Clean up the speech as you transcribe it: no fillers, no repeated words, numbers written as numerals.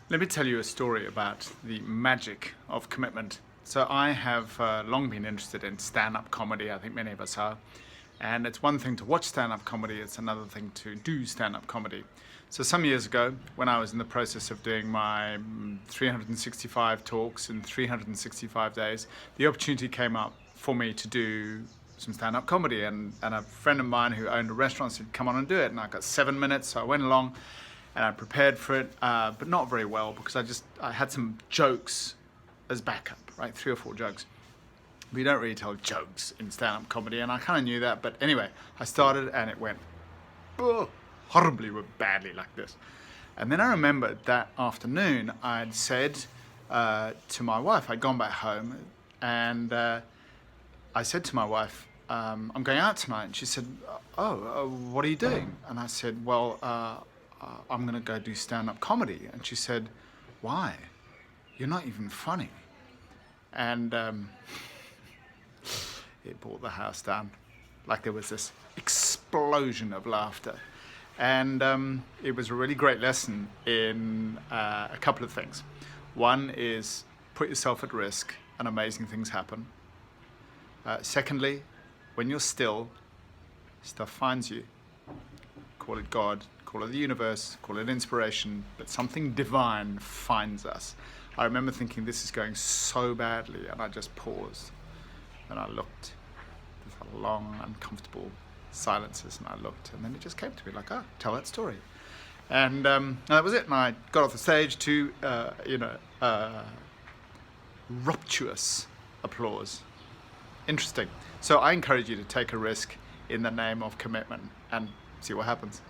Let me tell you a story about the magic of commitment. So I have long been interested in stand-up comedy. I think many of us are. And it's one thing to watch stand-up comedy, it's another thing to do stand-up comedy. So some years ago, when I was in the process of doing my 365 talks in 365 days, the opportunity came up for me to do some stand-up comedy. And a friend of mine who owned a restaurant said, come on and do it. And I got 7 minutes, so I went along. And I prepared for it, but not very well because I had some jokes as backup, right? 3 or 4 jokes. We don't really tell jokes in stand-up comedy, and I kind of knew that. But anyway, I started and it went horribly badly like this. And then I remembered that afternoon I'd said to my wife, I'd gone back home, and I said to my wife, I'm going out tonight. And she said, what are you doing? And I said, well, I'm going to go do stand-up comedy. And she said, why? You're not even funny. And it brought the house down. Like there was this explosion of laughter. And it was a really great lesson in a couple of things. One is put yourself at risk and amazing things happen. Secondly, when you're still, stuff finds you. Call it God, call it the universe, call it inspiration, but something divine finds us. I remember thinking this is going so badly, and I just paused and I looked. There's a long, uncomfortable silences, and I looked, and then it just came to me like, tell that story. And that was it. And I got off the stage to, rapturous applause. Interesting. So I encourage you to take a risk in the name of commitment and see what happens.